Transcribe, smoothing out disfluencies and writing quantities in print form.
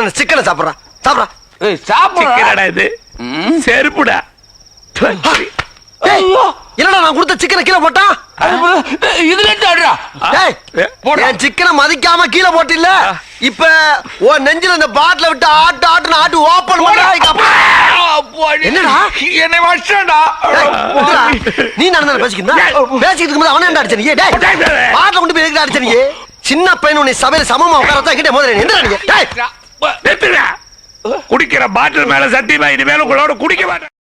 முதல்ல சிக்கனை சாப்பிடுறா சாப்பிடுறா. சாப்பிடா இது செருப்புடா. என்னடா நான் கொடுத்த சிக்கனை கீழே போட்டான். என் சிக்கனை மதிக்காம கீழே போட்டில்ல. இப்ப உன் நெஞ்சில இந்த பாட்டில விட்டு ஆட்டு ஆட்டுன்னு ஆட்டு ஓபன் பண்ணா. என்னடா என்னை வச்சடா. நீ நடந்த பேசிக்கிட்டு இருக்கும்போது அவனே என்ன அடிச்ச நீ? பாட்டில கொண்டு போய் எதுக்கு அடிச்ச நீ? சின்ன பையன் உன்னை சபையில சமமா உட்கார கிட்டே முதல்ல என்ன குடிக்கிற பாட்டில் மேல சத்தியமா இனிமேல உங்களோட குடிக்க மாட்டேன்.